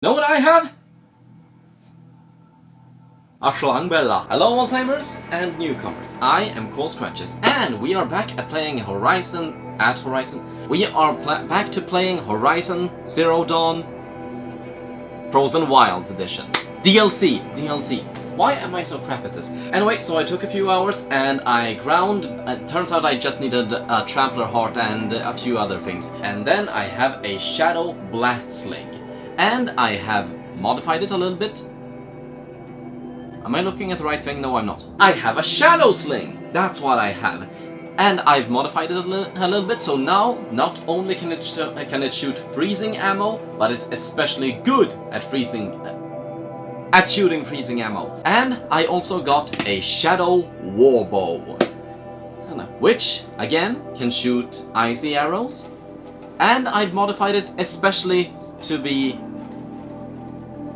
Know what I have? A Schlangbella. Hello old-timers and newcomers. I am Cool Scratches and we are back at playing Horizon. We are back to playing Horizon Zero Dawn Frozen Wilds Edition. DLC. Why am I so crap at this? Anyway, so I took a few hours and I ground. Turns out I just needed a Trampler Heart and a few other things. And then I have a Shadow Blast Sling. And I have modified it a little bit. Am I looking at the right thing? No, I'm not. I have a Shadow Sling! That's what I have. And I've modified it a little bit, so now not only can it shoot freezing ammo, but it's especially good at shooting freezing ammo. And I also got a Shadow Warbow, which, again, can shoot icy arrows. And I've modified it especially to be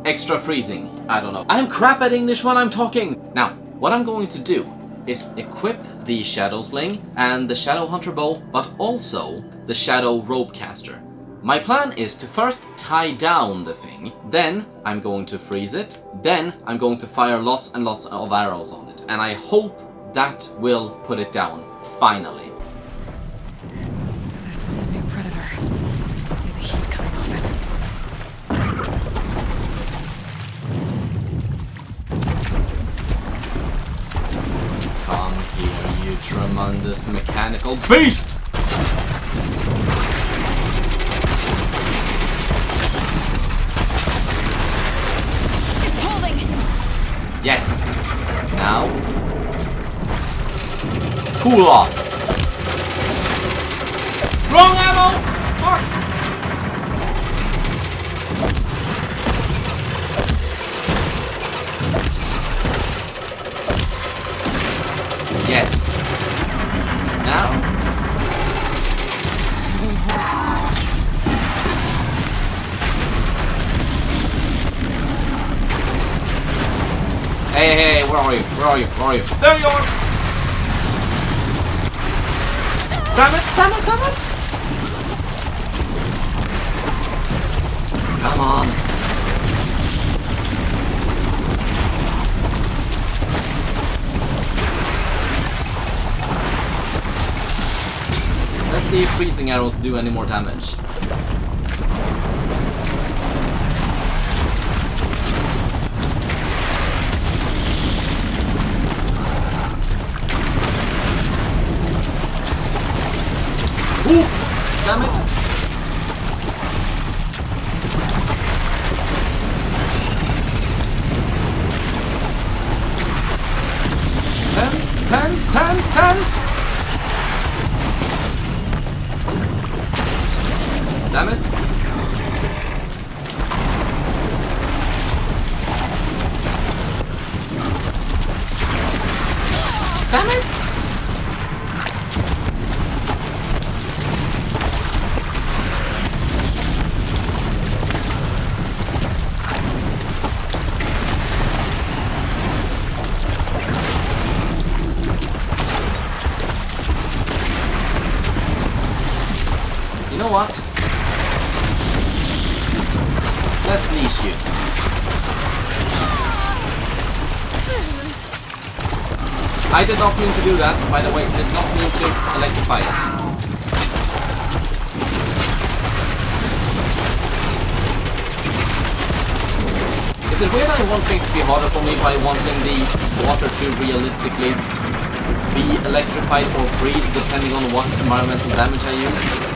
extra freezing. I don't know. I'm crap at English when I'm talking! Now, what I'm going to do is equip the Shadow Sling and the Shadow Hunter Bow, but also the Shadow Ropecaster. My plan is to first tie down the thing, then I'm going to freeze it, then I'm going to fire lots and lots of arrows on it. And I hope that will put it down, finally. This one's a new predator. I see the heat coming off it. Come here, you tremendous mechanical beast! It's holding! Yes! Now... cool off! Wrong ammo! Fuck! Yes. Now. Hey, where are you? There you are! Damn it! Come on. Let's see if freezing arrows do any more damage. Ooh! Damn it! Tense! Damn it! Damn it! You know what? Let's leash you. I did not mean to do that, by the way. Did not mean to electrify it. Is it weird I want things to be harder for me by wanting the water to realistically be electrified or freeze depending on what environmental damage I use?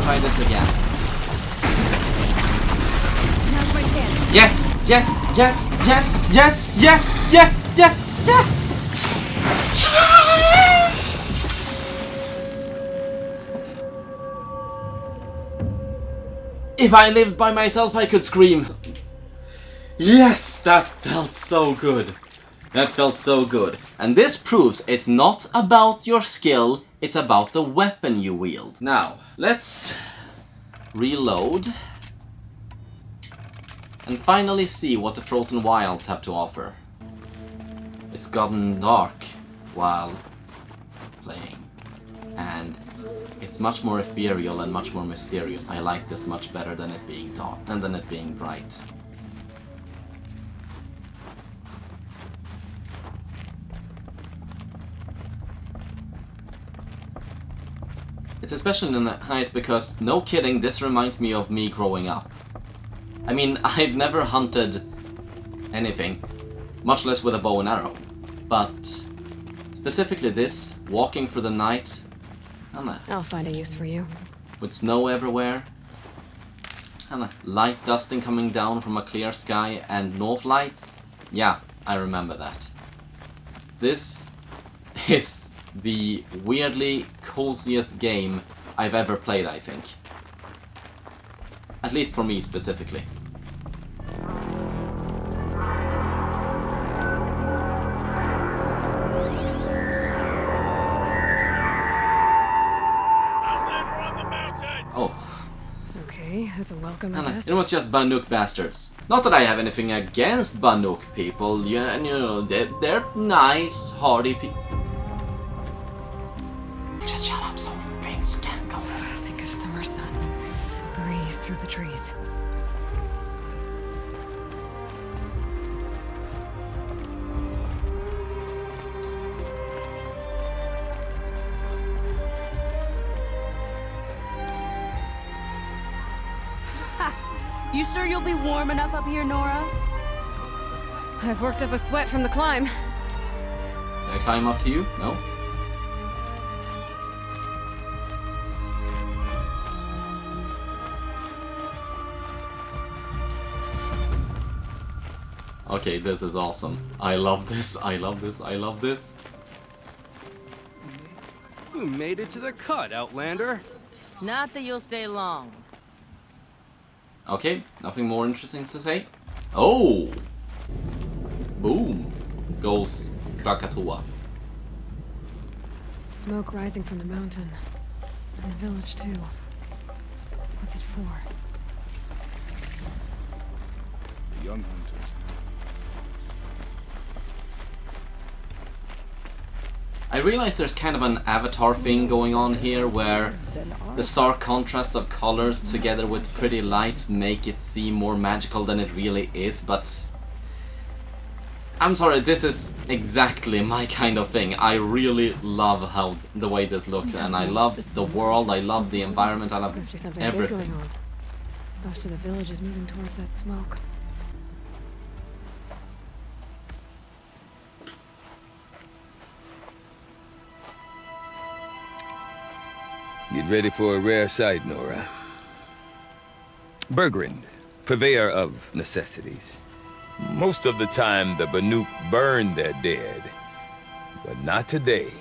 Try this again. Now's my chance. Yes! If I lived by myself, I could scream. Yes, that felt so good. And this proves it's not about your skill, it's about the weapon you wield. Now, let's reload and finally see what the Frozen Wilds have to offer. it's gotten dark while playing, and it's much more ethereal and much more mysterious. I like this much better than it being dark and than it being bright. It's especially nice because, no kidding, this reminds me of me growing up. I mean, I've never hunted anything, much less with a bow and arrow, but specifically this, walking through the night, I'll find a use for you. with snow everywhere, and light dusting coming down from a clear sky, and north lights. Yeah, I remember that. This is the weirdly coziest game I've ever played, I think. At least for me specifically. Oh. Okay, that's a welcome, I guess. It was just Banuk bastards. Not that I have anything against Banuk people, you know, they're nice, hardy people. Just shut up so things can go. Think of summer sun, breeze through the trees. You sure you'll be warm enough up here, Nora? I've worked up a sweat from the climb. Can I climb up to you? No? Okay, this is awesome. I love this, I love this, I love this. You made it to the cut, Outlander. Not that you'll stay long. Okay, nothing more interesting to say. Oh! Boom! Goes Krakatoa. Smoke rising from the mountain. And the village, too. What's it for? The young hunters. I realize there's kind of an Avatar thing going on here where the stark contrast of colors together with pretty lights make it seem more magical than it really is, but I'm sorry, this is exactly my kind of thing. I really love how the way this looked, and I love the world, I love the environment, I love Must be something big going everything. on. Most of the village is moving towards that smoke. Get ready for a rare sight, Nora. Bergrand, purveyor of necessities. Most of the time, the Banuk burn their dead. But not today.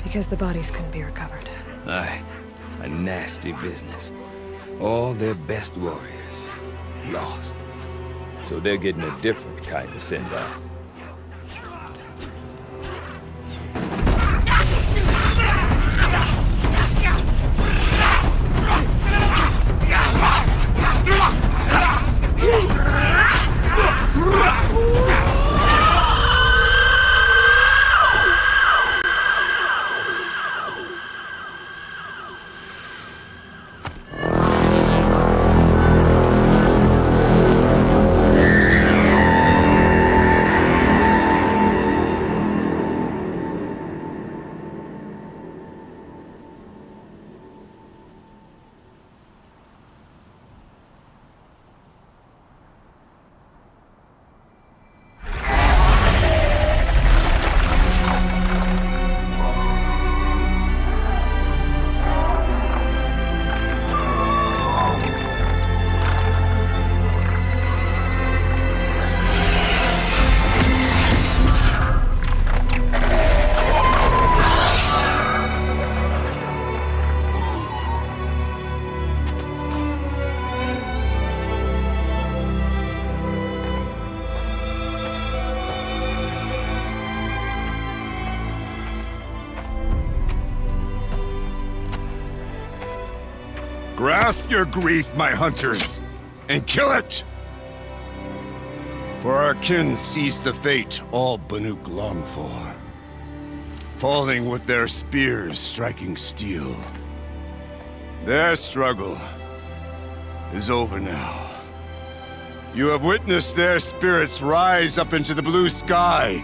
Because the bodies couldn't be recovered. Aye, a nasty business. All their best warriors lost. So they're getting a different kind of send-off. grasp your grief, my hunters, and kill it! For our kin sees the fate all Banuk long for, falling with their spears striking steel. Their struggle is over now. You have witnessed their spirits rise up into the blue sky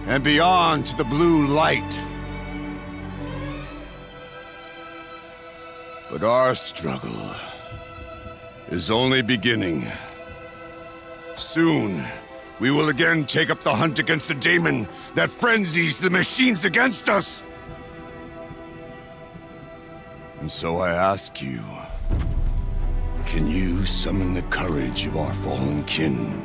and beyond to the blue light. But our struggle is only beginning. Soon, we will again take up the hunt against the daemon that frenzies the machines against us. And so I ask you, can you summon the courage of our fallen kin?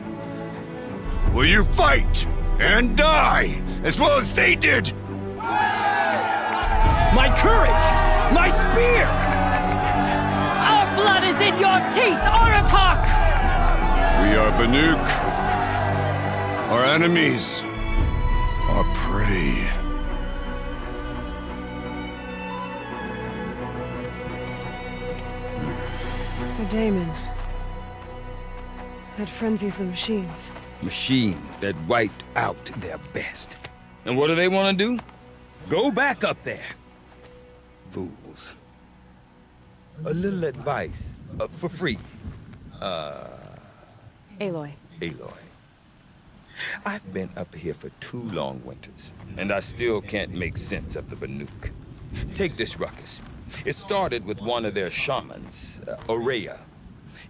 Will you fight and die as well as they did? My courage! My spear! Our blood is in your teeth, Aratak! We are Banuk. Our enemies are prey. The daemon. That frenzies the machines. Machines that wiped out their best. And what do they want to do? Go back up there. Fools. A little advice, for free. Aloy. Aloy. I've been up here for 2 long winters, and I still can't make sense of the Banuk. Take this ruckus. It started with one of their shamans, Aurea,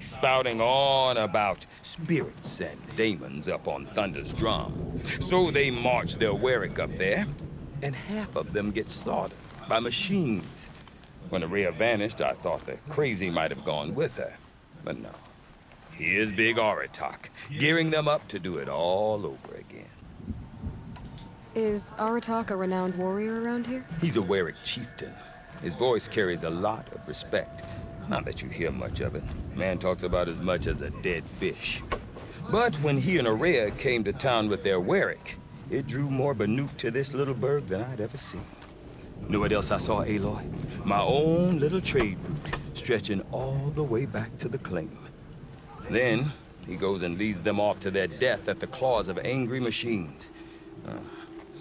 spouting on about spirits and daemons up on Thunder's drum. So they march their Warwick up there, and half of them get slaughtered by machines. When Aurea vanished, I thought the crazy might have gone with her, but no. Here's Big Aratak, gearing them up to do it all over again. Is Aratak a renowned warrior around here? He's a Warwick chieftain. His voice carries a lot of respect. Not that you hear much of it. Man talks about as much as a dead fish. But when he and Aurea came to town with their Warwick, it drew more Banuk to this little burg than I'd ever seen. Know what else I saw, Aloy? My own little trade route, stretching all the way back to the claim. Then, he goes and leads them off to their death at the claws of angry machines.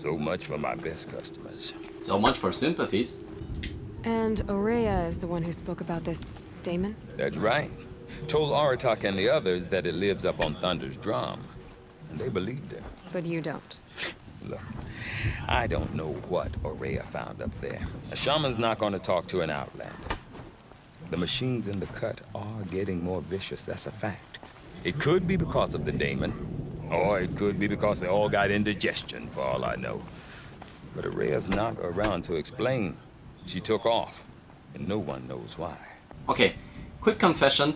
So much for my best customers. So much for sympathies. And Aurea is the one who spoke about this daemon? That's right. Told Aratak and the others that it lives up on Thunder's drum. And they believed him. But you don't. Look, I don't know what Aurea found up there. A shaman's not going to talk to an outlander. The machines in the cut are getting more vicious, that's a fact. It could be because of the daemon, or it could be because they all got indigestion, for all I know. But Aurea's not around to explain. She took off, and no one knows why. Okay, quick confession.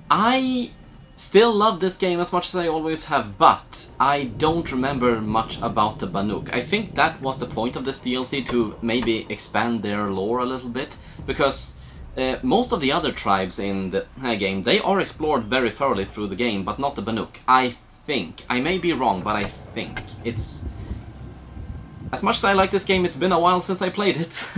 I still love this game as much as I always have, but I don't remember much about the Banuk. I think that was the point of this DLC, to maybe expand their lore a little bit, because most of the other tribes in the game, they are explored very thoroughly through the game, but not the Banuk. I think. I may be wrong, but I think. It's... As much as I like this game, it's been a while since I played it.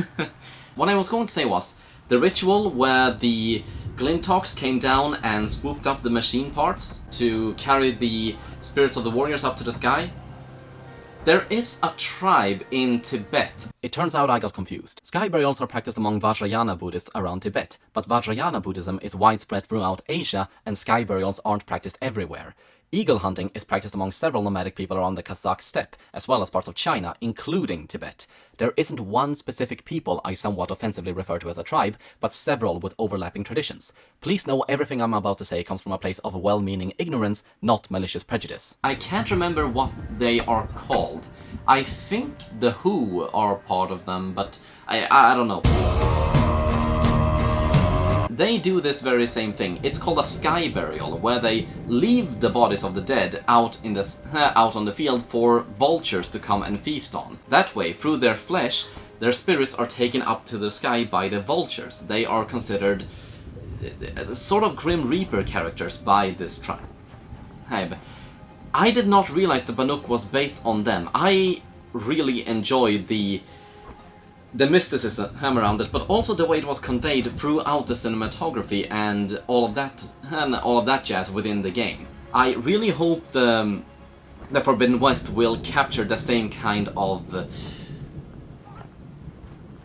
What I was going to say was, the ritual where the Glintox came down and swooped up the machine parts to carry the spirits of the warriors up to the sky. There is a tribe in Tibet. It turns out I got confused. Sky burials are practiced among Vajrayana Buddhists around Tibet, but Vajrayana Buddhism is widespread throughout Asia, and sky burials aren't practiced everywhere. Eagle hunting is practiced among several nomadic people around the Kazakh steppe, as well as parts of China, including Tibet. There isn't one specific people I somewhat offensively refer to as a tribe, but several with overlapping traditions. Please know everything I'm about to say comes from a place of well-meaning ignorance, not malicious prejudice. I can't remember what they are called. I think the Who are part of them, but I don't know. They do this very same thing. It's called a sky burial, where they leave the bodies of the dead out on the field for vultures to come and feast on. That way, through their flesh, their spirits are taken up to the sky by the vultures. They are considered sort of Grim Reaper characters by this tribe. I did not realize the Banuk was based on them. I really enjoyed the the mysticism around it, but also the way it was conveyed throughout the cinematography and all of that jazz within the game. I really hope the Forbidden West will capture the same kind of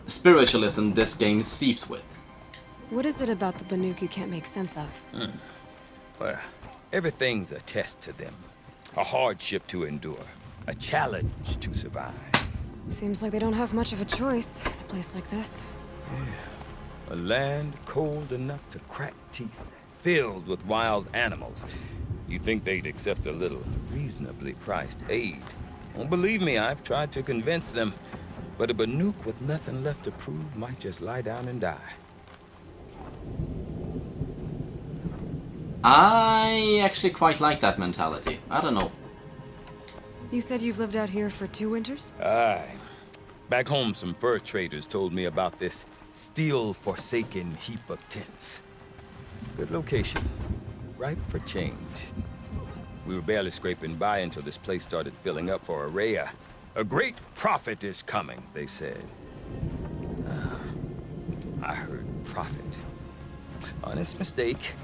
spiritualism this game seeps with. What is it about the Banuk you can't make sense of? Well, everything's a test to them. A hardship to endure. A challenge to survive. Seems like they don't have much of a choice in a place like this. Yeah. A land cold enough to crack teeth. Filled with wild animals. You'd think they'd accept a little reasonably priced aid. Well, believe me, I've tried to convince them. But a Banuk with nothing left to prove might just lie down and die. I actually quite like that mentality. I don't know. You said you've lived out here for 2 winters? Aye. Back home, some fur traders told me about this steel-forsaken heap of tents. Good location. Ripe for change. We were barely scraping by until this place started filling up for Araya. A great prophet is coming, they said. I heard prophet. Honest mistake.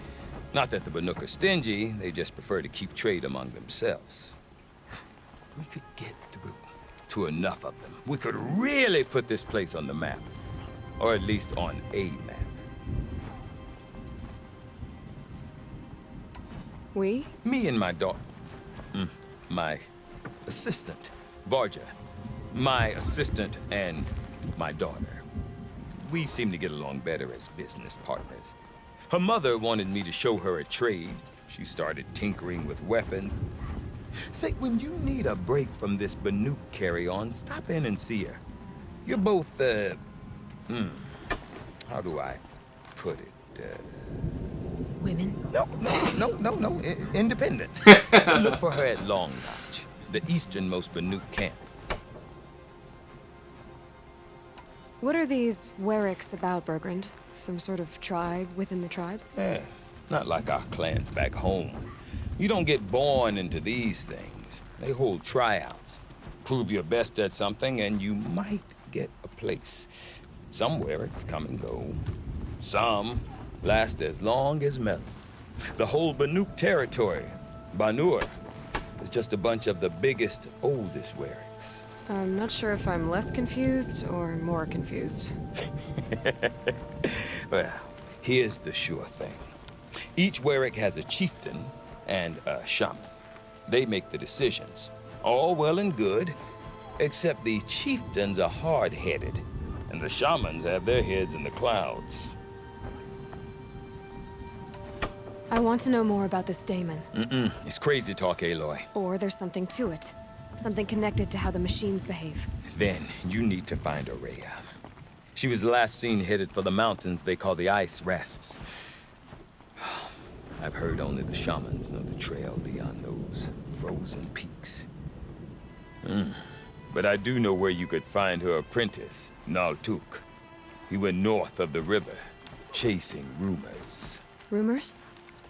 Not that the Banuk are stingy, they just prefer to keep trade among themselves. We could get through to enough of them. We could really put this place on the map. Or at least on a map. We? Me and my daughter. My assistant, Varja. My assistant and my daughter. We seem to get along better as business partners. Her mother wanted me to show her a trade. She started tinkering with weapons. Say, when you need a break from this Banuk carry-on, stop in and see her. You're both, how do I put it? Women? No, independent. Look for her at Long Notch, the easternmost Banuk camp. What are these Wericks about, Bergrand? Some sort of tribe within the tribe? Yeah, not like our clans back home. You don't get born into these things. They hold tryouts. Prove your best at something and you might get a place. Some Wericks come and go. Some last as long as Melon. The whole Banuk territory, Banur, is just a bunch of the biggest, oldest Wericks. I'm not sure if I'm less confused or more confused. Well, here's the sure thing. Each Werick has a chieftain and a shaman. They make the decisions. All well and good, except the chieftains are hard-headed, and the shamans have their heads in the clouds. I want to know more about this daemon. It's crazy talk, Aloy. Or there's something to it. Something connected to how the machines behave. Then you need to find Araya. She was last seen headed for the mountains they call the Ice Rafts. I've heard only the shamans know the trail beyond those frozen peaks. But I do know where you could find her apprentice, Naltuk. He went north of the river, chasing rumors. Rumors?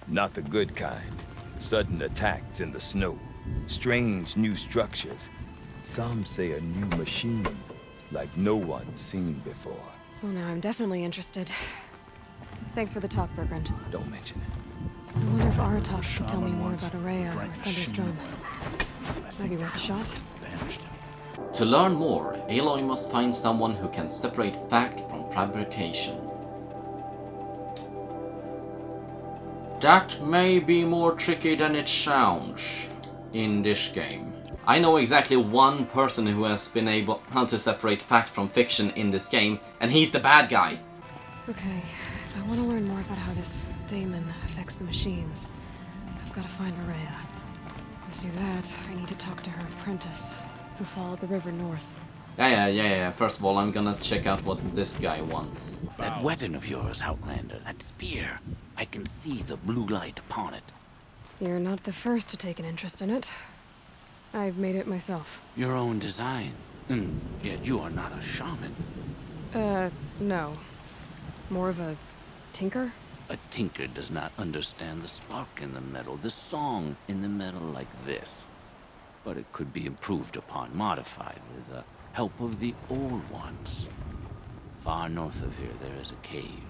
Not the good kind. Sudden attacks in the snow. Strange new structures. Some say a new machine, like no one's seen before. Well, now I'm definitely interested. Thanks for the talk, Bergrand. Don't mention it. I wonder if Aratak could tell me more about Araya or Thunderstone. Might be worth a shot. To learn more, Aloy must find someone who can separate fact from fabrication. That may be more tricky than it sounds in this game. I know exactly one person who has been able to separate fact from fiction in this game, and he's the bad guy. Okay, if I want to learn more about how this daemon affects the machines, I've got to find Araya. And to do that, I need to talk to her apprentice, who followed the river north. Yeah. First of all, I'm gonna check out what this guy wants. That weapon of yours, Outlander, that spear. I can see the blue light upon it. You're not the first to take an interest in it. I've made it myself. Your own design. And yet you are not a shaman. No. More of a tinker? A tinker does not understand the spark in the metal, the song in the metal like this. But it could be improved upon, modified with the help of the old ones. Far north of here, there is a cave,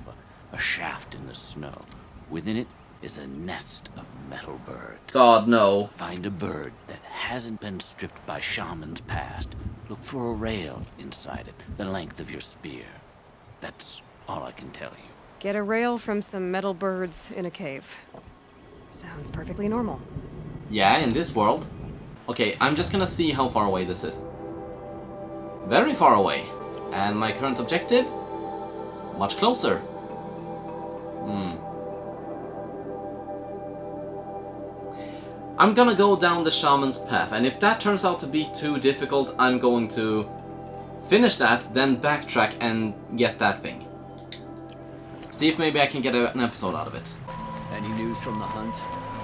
a shaft in the snow. Within it is a nest of metal birds. God, no. Find a bird that hasn't been stripped by shamans past. Look for a rail inside it, the length of your spear. That's all I can tell you. Get a rail from some metal birds in a cave. Sounds perfectly normal. Yeah, in this world. Okay, I'm just gonna see how far away this is. Very far away. And my current objective? Much closer. I'm gonna go down the shaman's path, and if that turns out to be too difficult, I'm going to finish that, then backtrack and get that thing. See if maybe I can get an episode out of it. Any news from the hunt?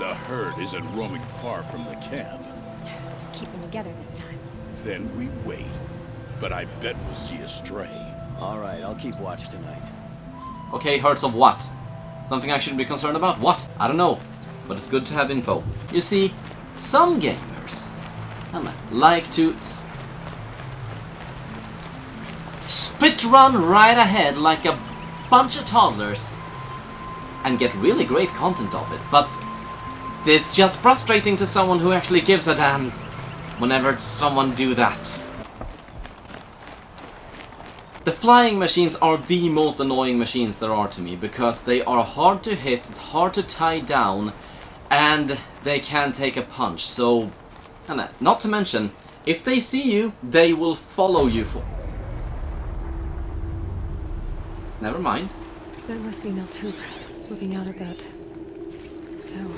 The herd isn't roaming far from the camp. Keep them together this time. Then we wait. But I bet we'll see a stray. All right, I'll keep watch tonight. Okay, herds of what? Something I should be concerned about? What? I don't know. But it's good to have info. You see, some gamers like to spit run right ahead like a bunch of toddlers and get really great content of it, but it's just frustrating to someone who actually gives a damn whenever someone do that. The flying machines are the most annoying machines there are to me, because they are hard to hit, hard to tie down, and they can take a punch. So, not to mention, if they see you, they will follow you for... Never mind. That must be Neltuk, looking out at that tower.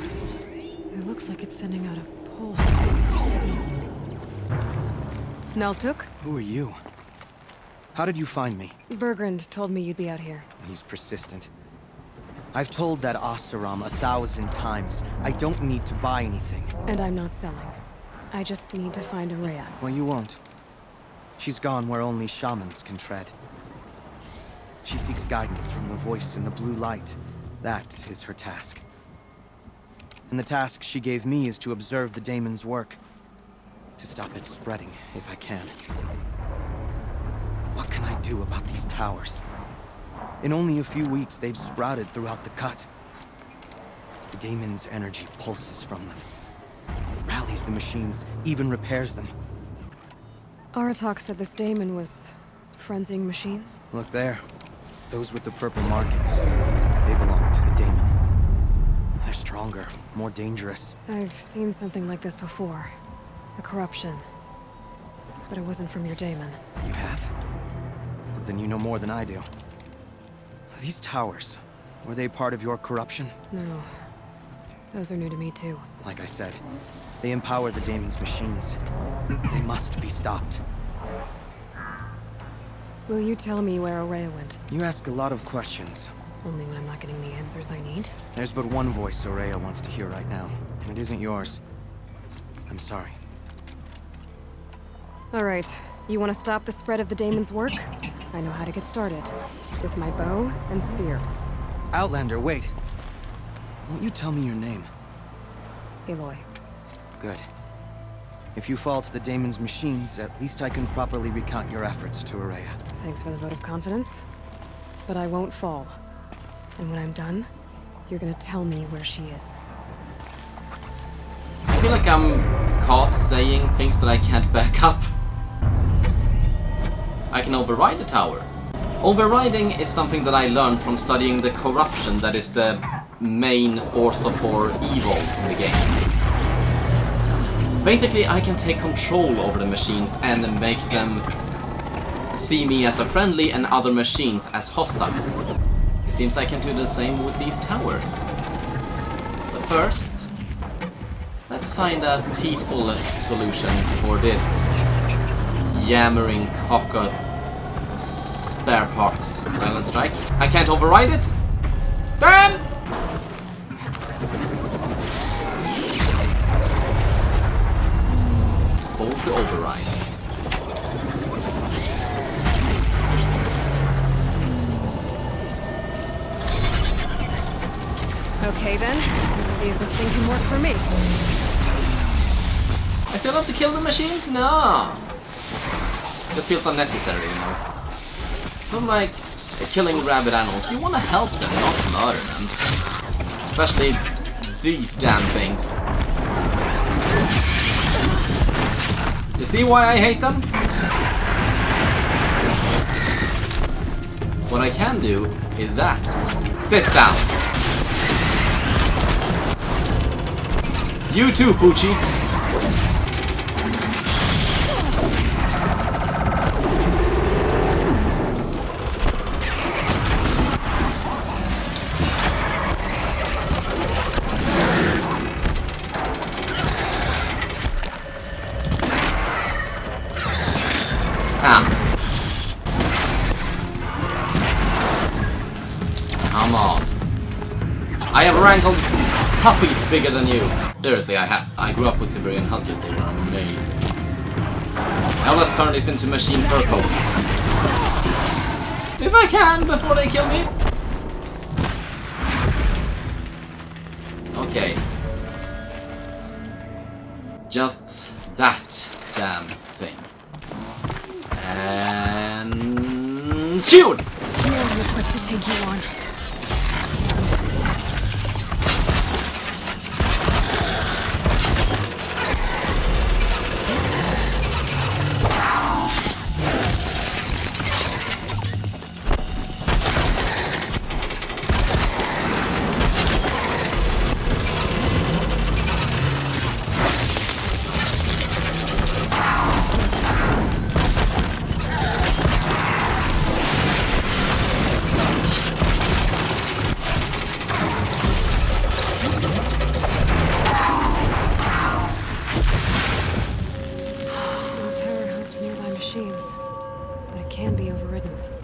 It looks like it's sending out a pulse signal. Neltuk? Who are you? How did you find me? Bergrand told me you'd be out here. He's persistent. I've told that Oseram 1,000 times. I don't need to buy anything. And I'm not selling. I just need to find Araya. Well, you won't. She's gone where only shamans can tread. She seeks guidance from the voice in the blue light. That is her task. And the task she gave me is to observe the daemon's work. To stop it spreading, if I can. What can I do about these towers? In only a few weeks, they've sprouted throughout the cut. The daemon's energy pulses from them. It rallies the machines, even repairs them. Aratak said this daemon was frenzying machines. Look there. Those with the purple markings. They belong to the daemon. They're stronger, more dangerous. I've seen something like this before. A corruption. But it wasn't from your daemon. You have? Then you know more than I do. These towers, were they part of your corruption? No. Those are new to me too. Like I said, they empower the daemon's machines. They must be stopped. Will you tell me where Araya went? You ask a lot of questions. Only when I'm not getting the answers I need. There's but one voice Araya wants to hear right now, and it isn't yours. I'm sorry. Alright, you want to stop the spread of the daemon's work? I know how to get started. With my bow and spear. Outlander, wait. Won't you tell me your name? Aloy. Good. If you fall to the daemon's machines, at least I can properly recount your efforts to Araya. Thanks for the vote of confidence. But I won't fall. And when I'm done, you're gonna tell me where she is. I feel like I'm caught saying things that I can't back up. I can override the tower. Overriding is something that I learned from studying the corruption that is the main force for evil in the game. Basically, I can take control over the machines and make them see me as a friendly and other machines as hostile. It seems I can do the same with these towers. But first, let's find a peaceful solution for this yammering cocker spare parts. Silent strike. I can't override it. Damn! Hold to override. Okay then, let's see if this thing can work for me. I still have to kill the machines? No! Just feels unnecessary, you know. Don't like killing rabid animals. You want to help them, not murder them. Especially these damn things. You see why I hate them? What I can do is that. Sit down. You too, Poochie. Come on. I have wrangled puppies bigger than you. Seriously, I grew up with Siberian Huskies. They were amazing. Now let's turn this into machine purples. If I can, before they kill me. Okay. Just that damn thing. And shoot! You're quick to take you on.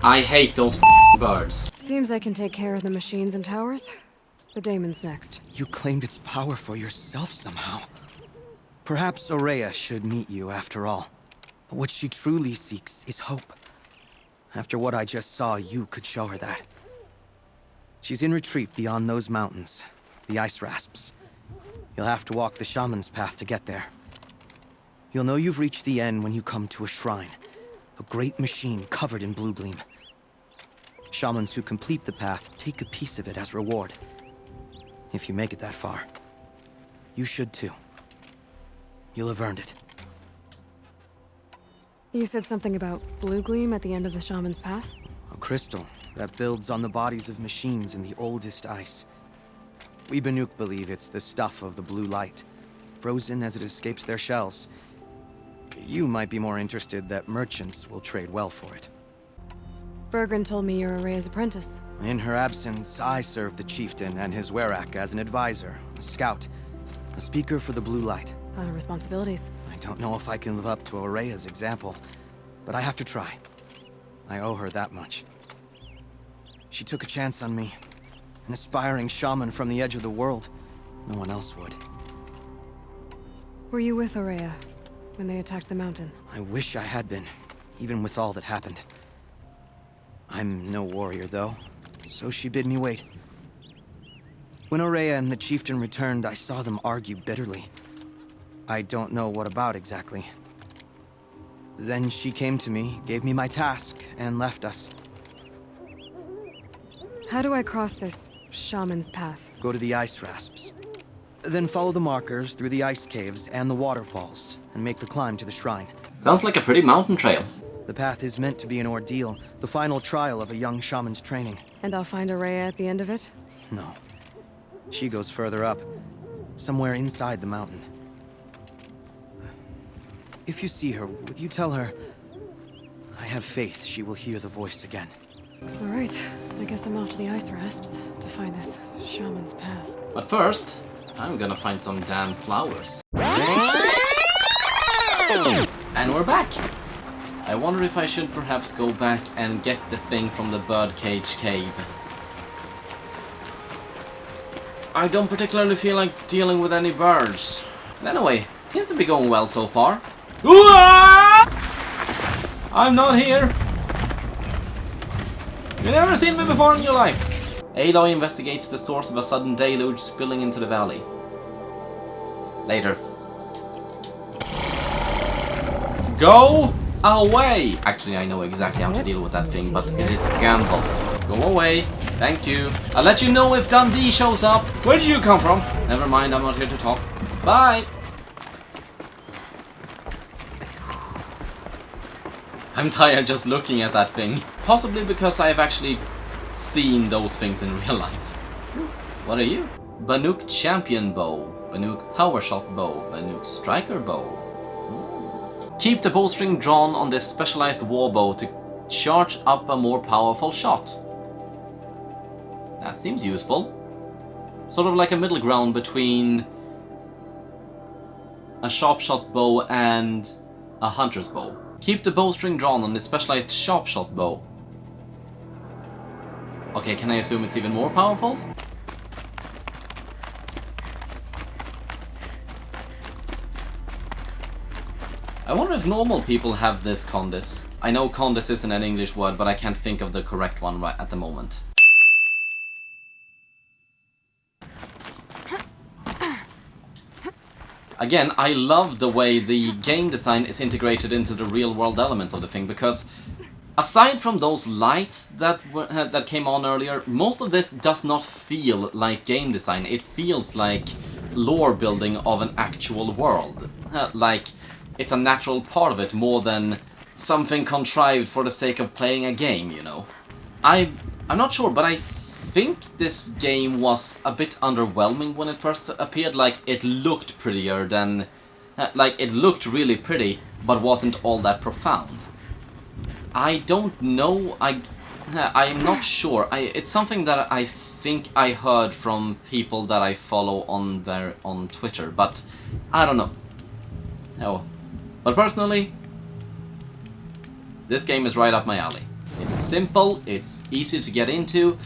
I hate those birds. Seems I can take care of the machines and towers. The daemon's next. You claimed its power for yourself somehow. Perhaps Aurea should meet you after all. What she truly seeks is hope. After what I just saw, you could show her that. She's in retreat beyond those mountains, the ice rasps. You'll have to walk the shaman's path to get there. You'll know you've reached the end when you come to a shrine. A great machine covered in blue gleam. Shamans who complete the path take a piece of it as reward. If you make it that far, you should too. You'll have earned it. You said something about blue gleam at the end of the shaman's path? A crystal that builds on the bodies of machines in the oldest ice. We Banuk believe it's the stuff of the blue light, frozen as it escapes their shells. You might be more interested that merchants will trade well for it. Bergren told me you're Aurea's apprentice. In her absence, I serve the chieftain and his werak as an advisor, a scout, a speaker for the blue light. A lot of responsibilities. I don't know if I can live up to Aurea's example, but I have to try. I owe her that much. She took a chance on me, an aspiring shaman from the edge of the world. No one else would. Were you with Aurea when they attacked the mountain? I wish I had been, even with all that happened. I'm no warrior, though, so she bid me wait. When Aurea and the chieftain returned, I saw them argue bitterly. I don't know what about exactly. Then she came to me, gave me my task, and left us. How do I cross this shaman's path? Go to the ice rasps. Then follow the markers through the ice caves and the waterfalls, and make the climb to the shrine. Sounds like a pretty mountain trail. The path is meant to be an ordeal, the final trial of a young shaman's training. And I'll find Aurea at the end of it? No. She goes further up, somewhere inside the mountain. If you see her, would you tell her... I have faith she will hear the voice again. All right, I guess I'm off to the ice rasps to find this shaman's path. But first, I'm gonna find some damn flowers. And we're back! I wonder if I should perhaps go back and get the thing from the birdcage cave. I don't particularly feel like dealing with any birds. But anyway, it seems to be going well so far. I'm not here! You've never seen me before in your life! Aloy investigates the source of a sudden deluge spilling into the valley. Later. Go away! Actually, I know exactly how to deal with that thing, but it's a gamble. Go away. Thank you. I'll let you know if Dundee shows up. Where did you come from? Never mind, I'm not here to talk. Bye! I'm tired just looking at that thing. Possibly because I have actually seen those things in real life. What are you? Banuk Champion Bow. Banuk Power Shot Bow. Banuk Striker Bow. Keep the bowstring drawn on this specialized war bow to charge up a more powerful shot. That seems useful. Sort of like a middle ground between a sharp shot bow and a hunter's bow. Keep the bowstring drawn on this specialized sharp shot bow. Okay, can I assume it's even more powerful? I wonder if normal people have this condis. I know condis isn't an English word, but I can't think of the correct one right at the moment. Again, I love the way the game design is integrated into the real-world elements of the thing, because aside from those lights that came on earlier, most of this does not feel like game design. It feels like lore building of an actual world. Like it's a natural part of it more than something contrived for the sake of playing a game, you know. I'm not sure, but I think this game was a bit underwhelming when it first appeared. Like, it looked prettier than... like, it looked really pretty, but wasn't all that profound. I don't know, I'm not sure. It's something that I think I heard from people that I follow on Twitter, but I don't know. No. But personally, this game is right up my alley. It's simple, it's easy to get into,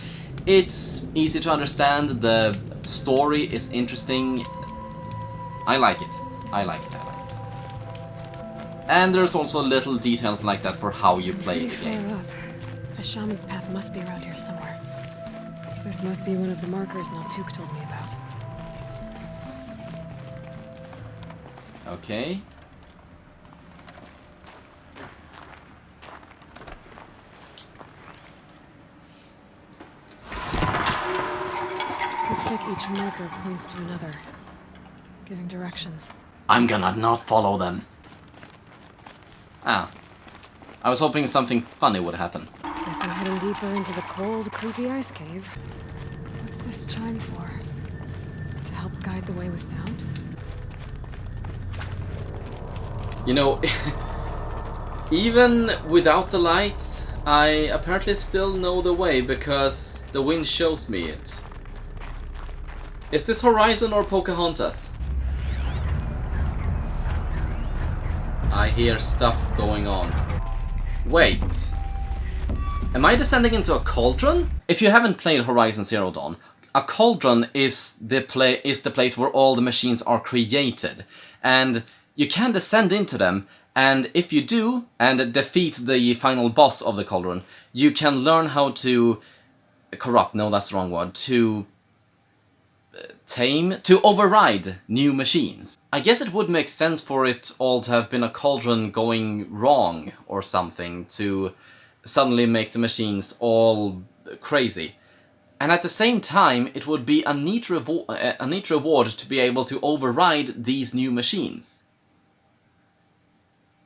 it's easy to understand, the story is interesting. I like it. I like it. And there's also little details like that for how you play the game. The shaman's path must be around here somewhere. This must be one of the markers Naltuk told me about. Okay. Looks like each marker points to another, giving directions. I'm gonna not follow them. Ah. I was hoping something funny would happen. Guess I'm heading deeper into the cold, creepy ice cave. What's this chime for? To help guide the way with sound? You know, even without the lights, I apparently still know the way because the wind shows me it. Is this Horizon or Pocahontas? I hear stuff going on. Wait. Am I descending into a cauldron? If you haven't played Horizon Zero Dawn, a cauldron is the place where all the machines are created. And you can descend into them, and if you do, and defeat the final boss of the cauldron, you can learn how to corrupt, no that's the wrong word, to tame, to override new machines. I guess it would make sense for it all to have been a cauldron going wrong or something to suddenly make the machines all crazy. And at the same time, it would be a neat reward to be able to override these new machines.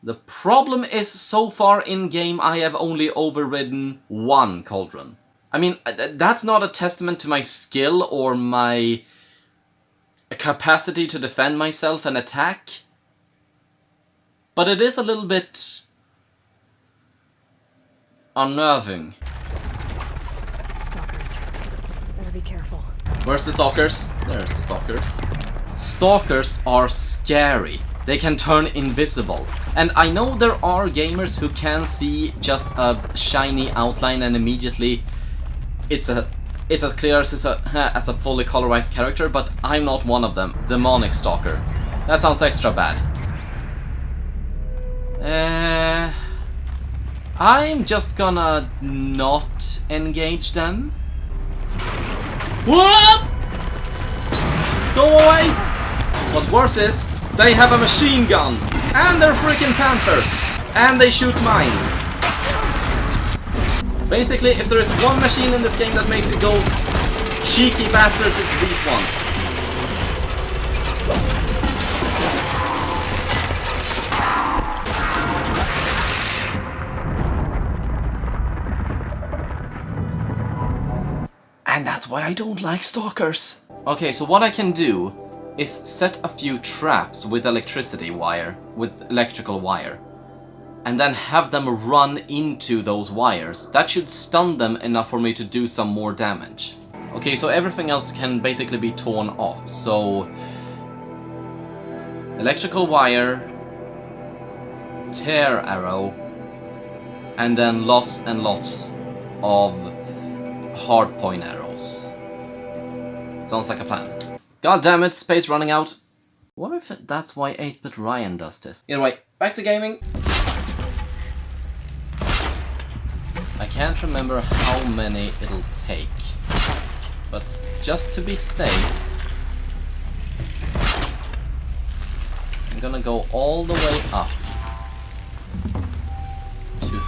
The problem is, so far in-game, I have only overridden one cauldron. I mean, that's not a testament to my skill or my capacity to defend myself and attack. But it is a little bit unnerving. Stalkers. Better be careful. Where's the stalkers? There's the stalkers. Stalkers are scary. They can turn invisible. And I know there are gamers who can see just a shiny outline and immediately it's as clear as a fully colorized character, but I'm not one of them. Demonic stalker. That sounds extra bad. I'm just gonna not engage them. Whoop! Go away! What's worse is, they have a machine gun! And they're freaking panthers! And they shoot mines. Basically, if there is one machine in this game that makes you go cheeky bastards, it's these ones. And that's why I don't like stalkers. Okay, so what I can do is set a few traps with electricity wire, with electrical wire. And then have them run into those wires. That should stun them enough for me to do some more damage. Okay, so everything else can basically be torn off. So electrical wire, tear arrow, and then lots and lots of hardpoint arrows. Sounds like a plan. God damn it, space running out. What if that's why 8-bit Ryan does this? Anyway, back to gaming. I can't remember how many it'll take, but just to be safe, I'm gonna go all the way up to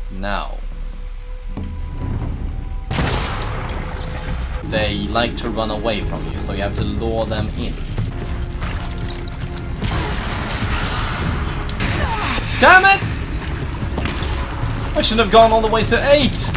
4. Now, they like to run away from you, so you have to lure them in. Damn it! I should have gone all the way to 8!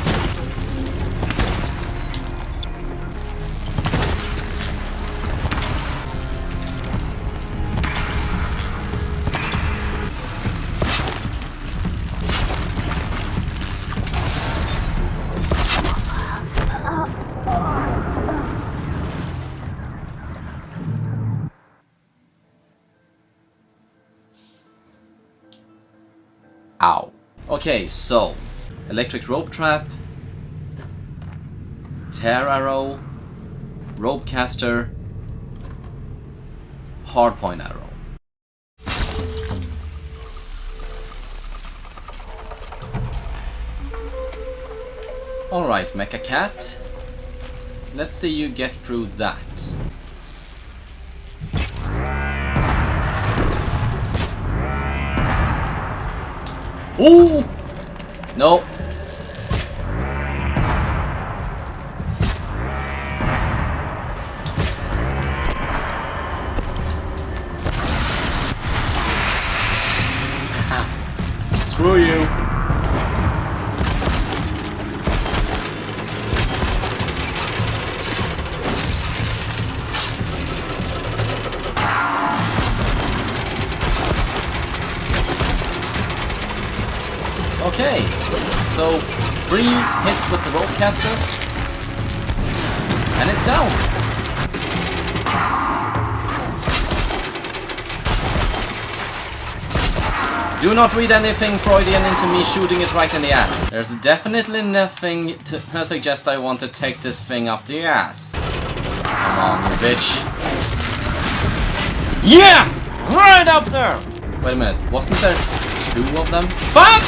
Ow. Okay, so electric rope trap, tear arrow, rope caster, hardpoint arrow. Alright, Mecha Cat. Let's see you get through that. Ooh! No. Screw you. Okay, so 3 hits with the rope caster, and it's down. Do not read anything Freudian into me shooting it right in the ass. There's definitely nothing to suggest I want to take this thing up the ass. Come on, you bitch. Yeah! Right up there! Wait a minute, wasn't there 2 of them? Fuck!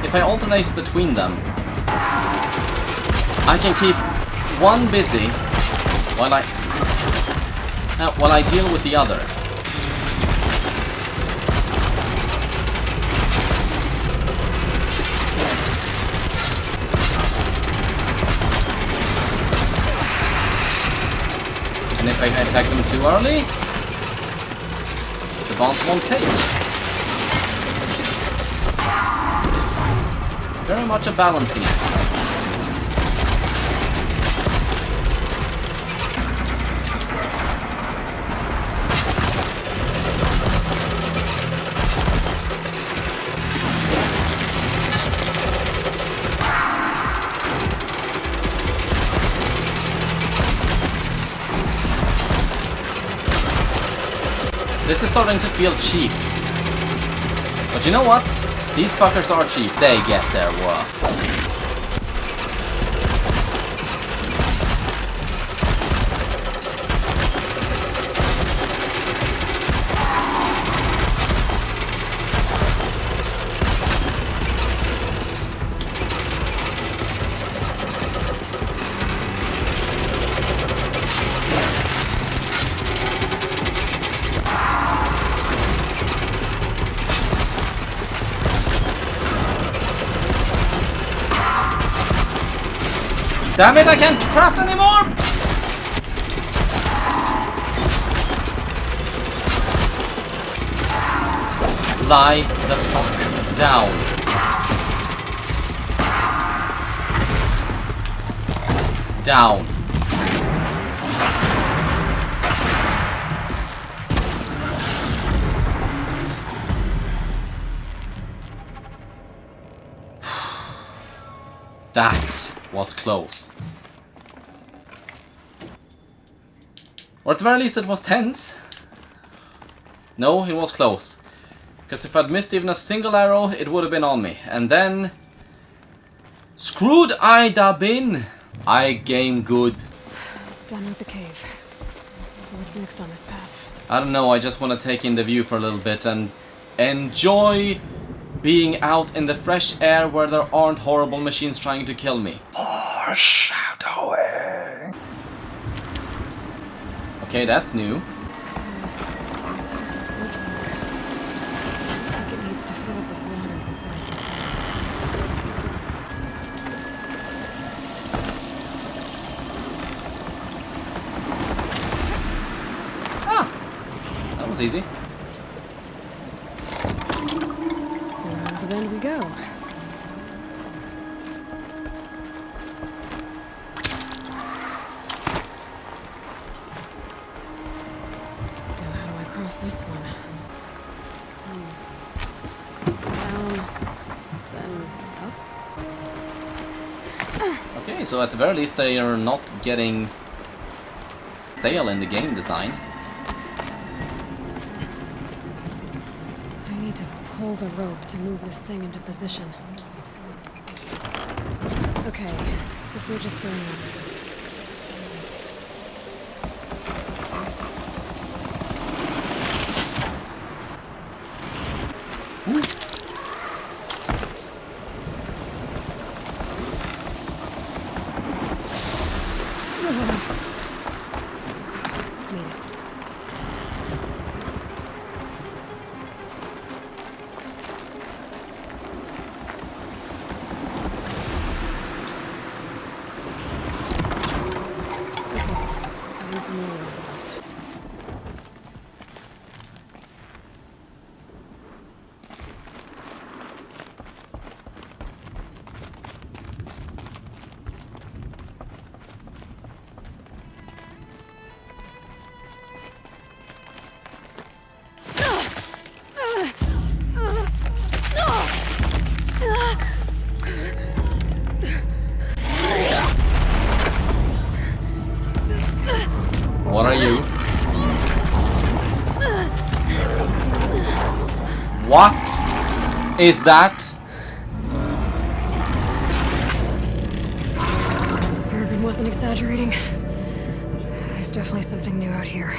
If I alternate between them, I can keep one busy while I deal with the other. And if I attack them too early, the boss won't take. Very much a balancing act. This is starting to feel cheap. But you know what? These fuckers are cheap. They get their work. Damn it, I can't craft anymore! Lie the fuck down. Down. That was close. Or at the very least it was tense. No, it was close. Because if I'd missed even a single arrow, it would have been on me. And then... Screwed I'd have been! I game good. Done with the cave. So what's next on this path? I don't know, I just want to take in the view for a little bit and enjoy being out in the fresh air where there aren't horrible machines trying to kill me. Foreshadowing. Okay, that's new. How does this bridge work? Looks like it needs to fill up with water before I can cross. Ah! That was easy. Around the bend we go. Now how do I cross this one? Down, then up. Okay, so at the very least they are not getting stale in the game design. I need to pull the rope to move this thing into position. Okay, the bridge is filling up. Made it. I'm familiar with this. What are you? What is that? Bergen wasn't exaggerating. There's definitely something new out here.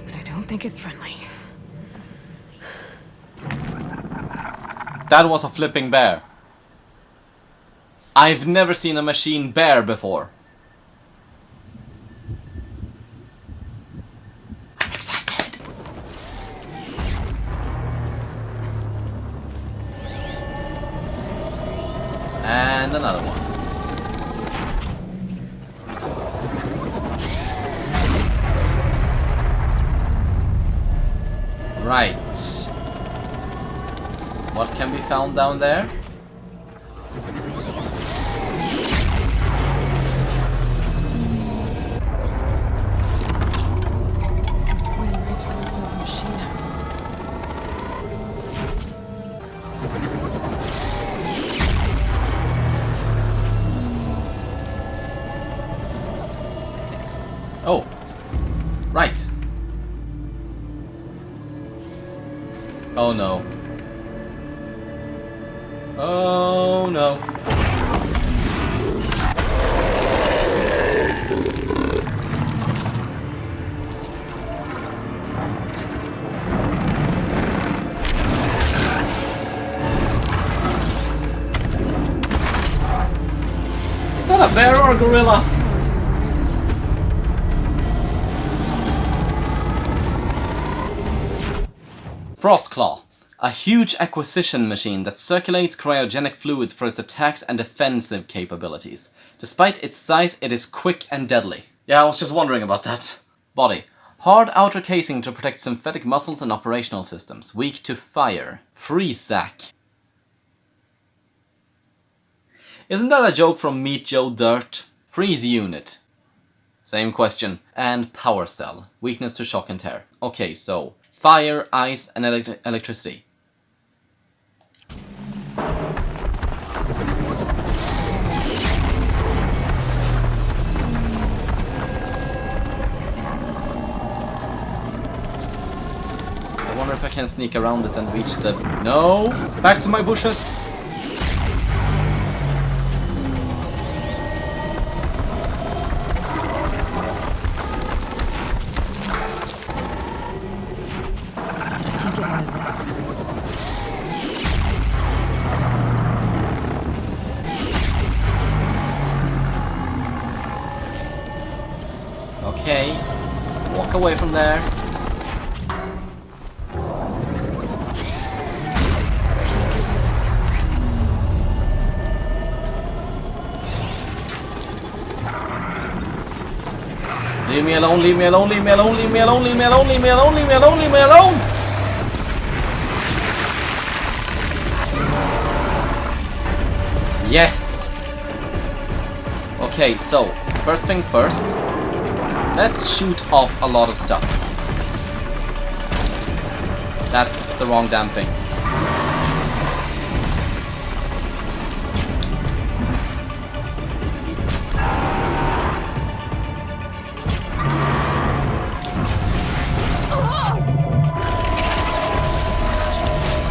But I don't think it's friendly. That was a flipping bear. I've never seen a machine bear before. I'm excited. And another one. Right. What can be found down there? It's pointing right towards those machine holes. Oh. Right. Oh no. Oh no. Is that a bear or a gorilla? Frostclaw. A huge acquisition machine that circulates cryogenic fluids for its attacks and defensive capabilities. Despite its size, it is quick and deadly. Yeah, I was just wondering about that. Body. Hard outer casing to protect synthetic muscles and operational systems. Weak to fire. Freeze sack. Isn't that a joke from Meet Joe Dirt? Freeze unit. Same question. And power cell. Weakness to shock and tear. Okay, so fire, ice, and electricity. I wonder if I can sneak around it and reach the... No! Back to my bushes! Okay, walk away from there. Leave me alone, leave me alone, leave me alone, leave me alone, leave me alone, leave me alone, leave me alone, leave me alone! Yes! Okay, so, first thing first. Let's shoot off a lot of stuff. That's the wrong damn thing.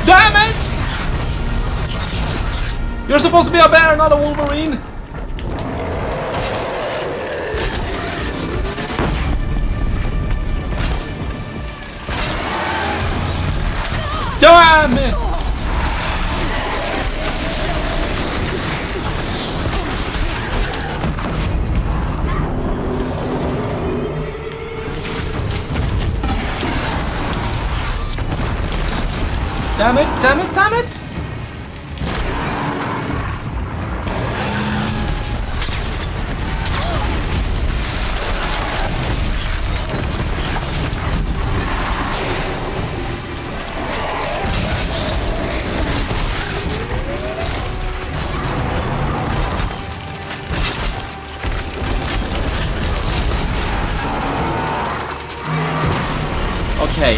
Damn it! You're supposed to be a bear, not a wolverine! Damn it! Damn it, damn it, damn it! Okay.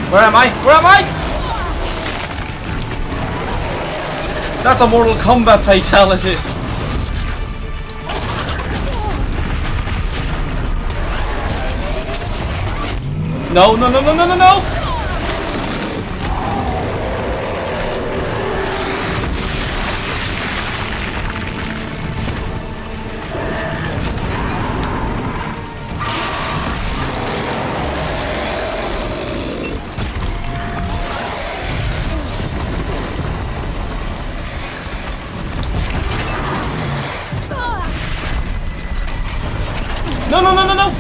Where am I? Where am I? That's a Mortal Kombat fatality. No, no, no, no, no, no, no! No, no, no, no, no!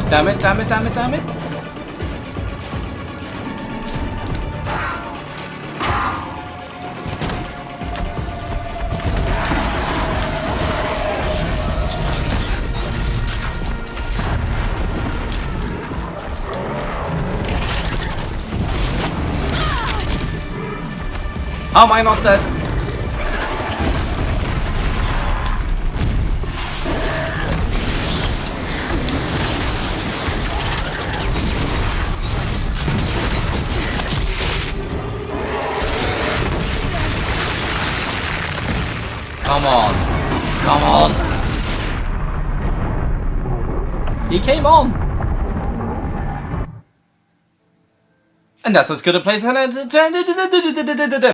Damn it, damn it, damn it, damn it! How am I not dead? Come on. Come on. He came on. And that's as good a place as